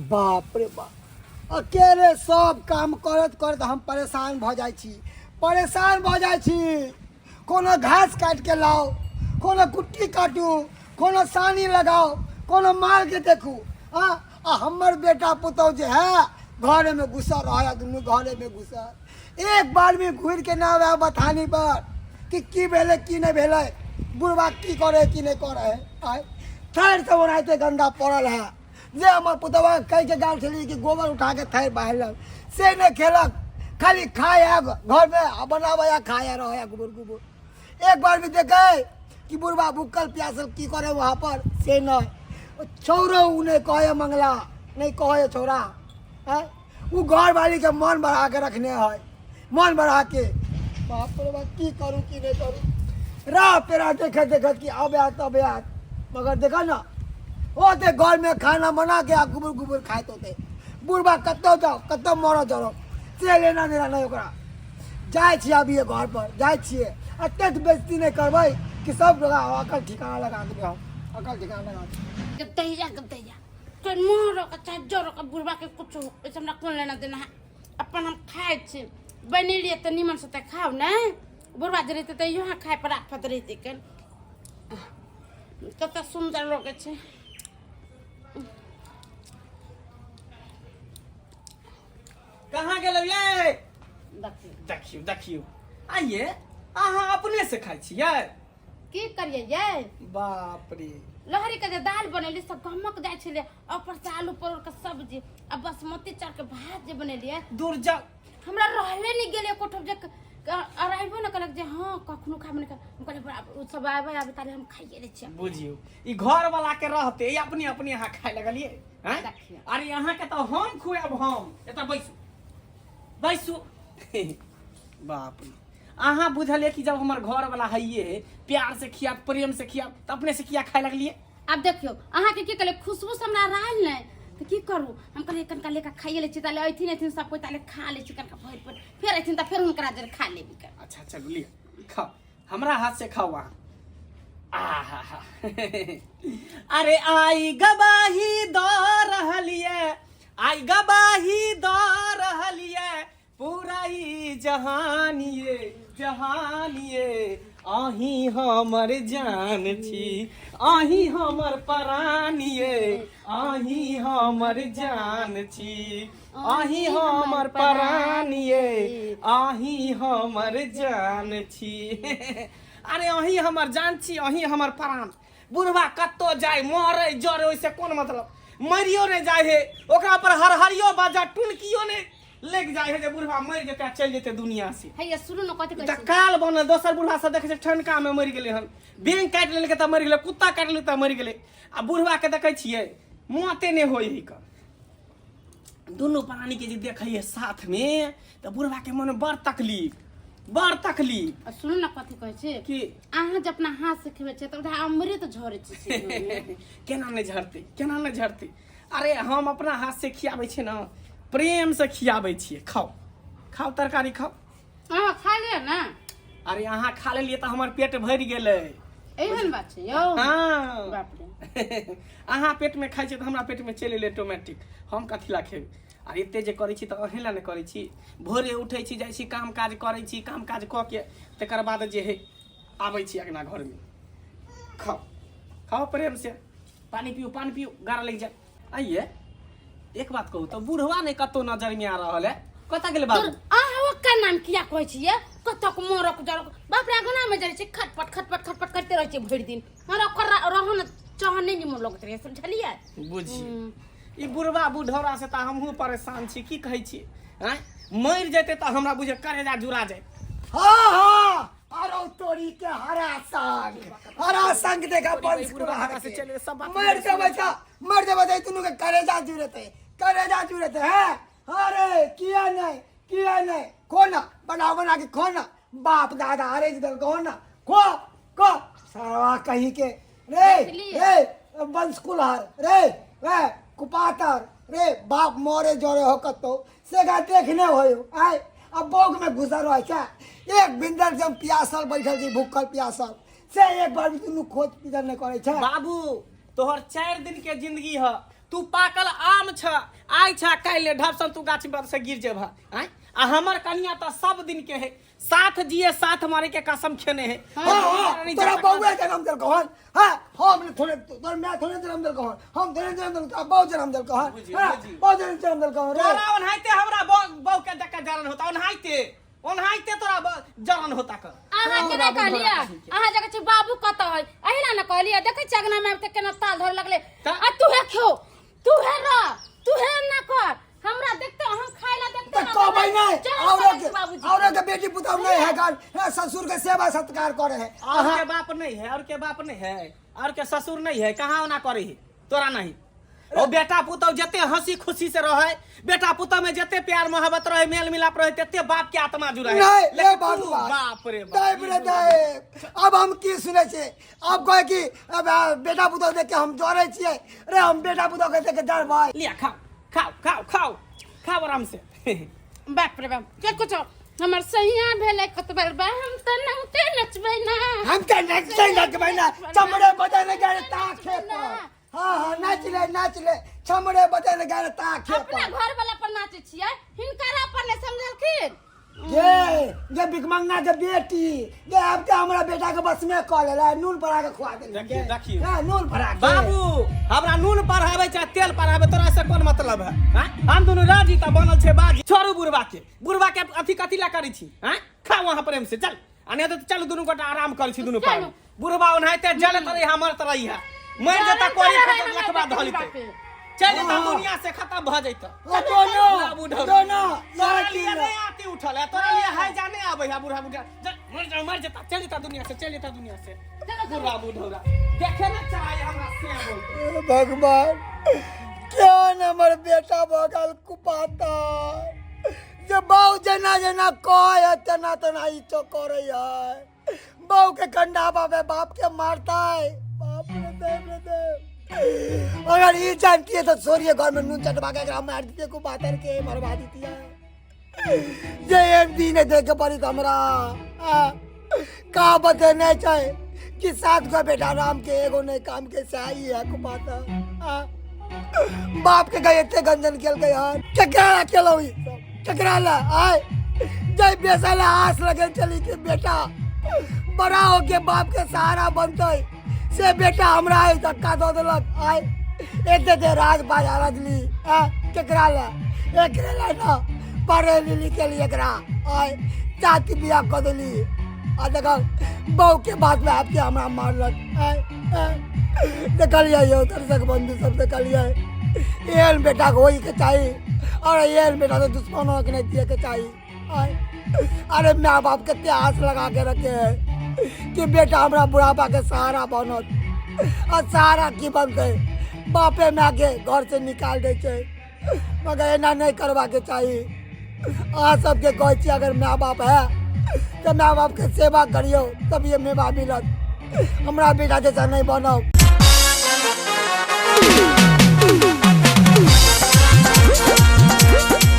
बाप रे बाप अकेले सब काम करत करत हम परेशान भ जाइ छी कोनो घास काट के लाओ कोनो कुट्टी काटू कोनो सानी लगाओ कोनो माल के देखू आ हमर बेटा पुतौ जे है घरे में घुसल रहा दुनू घरे में घुसल एक बार में घुर के ना आवे बथानी पर कि की भेले की नहीं भेले बुढ़वा की करे की नहीं करे आय थैर से बनाते गंदा पड़ल है जे हमर पुतवा कह के गाल छली कि गोबर उठा के थैर बहाल से ने खेलक खाली खाए घर में बनावे खाए रहे गुबुर एक बार भी देखे कि बुढ़वा भूखल प्यासल की करे वहाँ पर से न छौरो उन्हें कहे मंगला नहीं कहे छोरा है वो घर वाली के मन बढ़ा के रखने है मन बढ़ा के बाप रे बाप की करूँ की नहीं करूँ राह पेरा देखे देखे कि अब याद मगर देखा ना होते घर में खाना बना के गुबुर गुबुर खाए होते बुढ़वा कतो जाओ कतो मरो जरो से लेना देना नहीं ओकरा जाए छिए अभी घर पर जाए छिए अत्यंत बेइज्जती नहीं करबै कि सब लोग अकल ठिकाना लगा देबे हम अकल ठिकाना लगा देबे गत्तैया तो मोरो का चाहे जोरो का बुढ़वा के कुछ ऐसे हमरा कोन लेना देना है अपन हम खाए छी बनेलिए तो निमन से त खाओ ना बुढ़वा जे रहते त यहाँ खाए पर आफत रहते कन कत सुंदर लगे छे कहाँ गेलो ये देखियो देखियो आइए अहाँ अपने से खाई छियै की करिए ये बाप रे लहरी के जे दाल बनेली सब गमक जाय छले ऊपर से आलू परोर के सब्जी आ बासमती चावल के भात जे बनेलिए दूर जाओ हमरा रहले नहीं गेले कोठब जे अराइबो न कलक जे हां कखनो खा मन कहले उ सब आबे आबे ताले हम खाइए रे छी बुझियो ई घर वाला के रहते अपने अपने अहाँ खाए लगलिए हैं देखियो अरे अहाँ के तो हम खुआब हम एत बैसू बाप रे अहाँ बुझलिए कि जब हमार घर वाला हइये प्यार से खिया प्रेम से खिया तो अपने से किया खाए लगलिए अब देखियो अहाँ के की कहले खुशबू से हमरा रहल नै तो की करू हम कहले कनका लेका खाइए ले छी ताले ऐथिन सब कोई ताले खा ले छी कनका भर पर फिर ऐथिन त फिर हुनकरा जर खा लेबी कर अच्छा चलो लिए खाओ हमरा हाथ से खाओ वहाँ आहा अरे आई गवाही दो रहलिए आई गवाही दो रहलिए पूरा ही जहानिए जहानिए आही हमर जान छी आही हमर परानिए आही हमर जान छी आही हमर परानिए आही हमर जान छी अरे आही हमर जान छी आही हमर परान बुढ़वा कत्तो जाए मरे जरे ओइसे कोन मतलब मरियो नहीं जाए है ओकरा पर हरहरियो बाजा टुनकियो नहीं लेग जाए है जे बुढ़वा मर जेते चल जेते दुनिया से हैया सुनु न कथि कहै काल बनल दोसर बुढ़वा सब देखे छै ठनका में मर गेले हन बैंक काट लेलकै त मर गेले कुत्ता काट लेलकै त मर गेले आ बुढ़वा के देखे छियै मोते नहीं होई है क दोनों प्राणी के जे देखै है साथ में त बुढ़वा के मन बड़ तकलीफ सुनु न कथि कहै छै कि अहाँ जे अपना हाथ से खेबै छै त उधा अमृत झरै छै केना नहीं झरते अरे हम अपना हाथ से खियाबै छै न प्रेम से खियाबै छियै खाओ तरकारी खाओ हां खा ले ना अरे अहाँ खा लेलिए त हमर पेट भरि गेलै एहन बात छै यौ हां बाप रे अहाँ पेट में खाइ छै त हमरा पेट में चलि एलै ऑटोमेटिक हम कथि ला खेबै अरे एते जे करै छी त अहीं ला नहि करै छी भोरे उठै छी जाइ छी काम काज करै छी काम काज क के तकर बाद जे है आबै छी अपना घर में खाओ प्रेम से पानी पियो गारा लग जाए आइए एक बात कहू तो बुढ़वा ने कतो नजर में आ रहल है कता गेल बाबू अहाँ का नाम किया कहै छियै कतक मोरक जरक बाप रे आंगना में जाइ छै खटपट करते रहै छै भरि दिन हमरा ओकर रहन चाहने नहीं मन लगत रहे समझलिए बुझी ई बुढ़वा बुढ़ौरा से त हमहू परेशान छी की कहै छी हैं मर जेते त हमरा बुझे करेजा जुड़ा जाए हां अरे तोरी के हरा संग देखा बंस बुढ़वा से चले सब बात मर जा तुनु के करेजा जुड़ते है अरे किया नहीं खोना बना के खोना बाप दादा अरे इधर खोना को सारा कहीं के रे बंस कुल्हार रे कुपातर रे बाप मोरे जोरे हो कतो से गा देखने होयो आय अब बोग में घुसा रहा क्या एक बिंदर जब प्यासल बैठल छी भूखल प्यासल से एक बार भी तुनु खोज पिजन नहीं करे छै बाबू तोहर 4 दिन के जिंदगी है तू पाकल आम छ आइ छा काल्हि ढपसन तू गाछ पर से गिर जेबह आय आ हमर कनिया त सब दिन के है साथ जिए साथ मारे के कसम खेने है तोरा बउआ जन्म देल कहन हां हम थोड़े तोर मैं थोड़े जन्म देल कहन हम थोड़े जन्म देल तोरा बउ जन्म देल कहन बउ जन्म देल कहन रे तोरा ओनहाइते हमरा बउ के देख के जलन होता ओनहाइते तोरा जलन होता कर अहाँ के नहीं कहलिया अहाँ जगह छी बाबू कत है अहिना न कहलिया देखे छी अगना में त केना ताल धर लगले आ तू है खो तू है र तू है न कर हमरा देखते हम खाइला देखते तो कहबै नहीं औरे के बेटी पुतौ नहीं है कर ससुर के सेवा सत्कार करे है और के बाप नहीं है और के ससुर नहीं है कहां ओना करे है तोरा नहीं ओ बेटा पुतौ जते हंसी खुशी से रहे बेटा पुतौ में जते प्यार मोहब्बत रहे मेल मिलाप रहे तते बाप के आत्मा जुड़ा है नहीं बाप रे बाप अब हम की सुने छे अब कहे कि बेटा पुतौ देख के हम डरे छिए रे हम बेटा पुतौ के देख के डर भाई लिया खाओ आराम से बाप रे बाप के कुछ हमर सहिया भेले कतबर बा हम त नंगते नचबै ना हम त नचबै ना चमड़े बदन गए ताखे पर हां नाच ले चमड़े बदन गए ताखे पर अपना घर वाला पर नाचे छियै हिनकरा पर ने समझलखिन ये बिकमंगा के बेटी ये अब के हमरा बेटा के बस में क लेला नून परा के खुआ दे देखिए हां नून परा के बाबू हमरा नून पढ़ावे चाहे तेल पढ़ावे तोरा से कोन मतलब है हां हम दोनों राजी त बनल छे बाजी छोड़ू बुढ़वा के अथी कथी ला करी छी हां खा वहां प्रेम से चल अने तो चल दोनों गोटा आराम कर छी दोनों पर बुढ़वा ओनहाइते जल तरे हमर तरही है मर जता कोरी खतम लखबा धलिते चल ता दुनिया से खत्म भ जइतो दोनों लाठी नहीं आती उठल है तोरा लिए हाय जाने आबै है बुढ़ा मर जता चल जता दुनिया से बुढ़ा बुढ़ौरा देखे ना चाहे हमरा से भगवान क्या हमर बेटा भगल कुपाता जे बाऊ जना कहे तना ई तो करे है बाऊ के कंडा बाबे बाप के मारता है बाप रे देव अगर ये जानती है तो सोरिए घर में नून चटवा के मार दीजिए को बातर के मरवा देती है जे एक दिन देख के पड़ी हमरा का बते नहीं चाहे कि साथ को बेटा राम के एगो नहीं काम के सही है को बात बाप के गए इतने गंजन खेल गए यार चकरा खेलो चकरा ला आए जय बेसाला आस लगे चली के बेटा बड़ा हो के बाप के सहारा बनते से बेटा हमरा आई धक्का दो देलक आय एते दे राज बाजार दिली केकरा ला एकरे ला ना पढ़े लिली के लिए एकरा आय चाती बिया क देली आ देखा बहू के बात में आपके हमरा मारलक आय देखलिए ये उधर से बंधु सब देखलिए एल बेटा को होई के चाहिए और एल बेटा तो दुश्मनों के नहीं दिए के चाहिए आय अरे माँ बाप के त्यास लगा के रखे है कि बेटा हमरा बुढ़ापा के सहारा बनत और सहारा की बनते बापे माँ के घर से निकाल दे छे मगर एना नहीं करवा के चाहिए आ सबके कहे अगर माँ बाप है तो माँ बाप के सेवा करियो तब ये मेवा मिलत हमरा बेटा जैसा नहीं बनो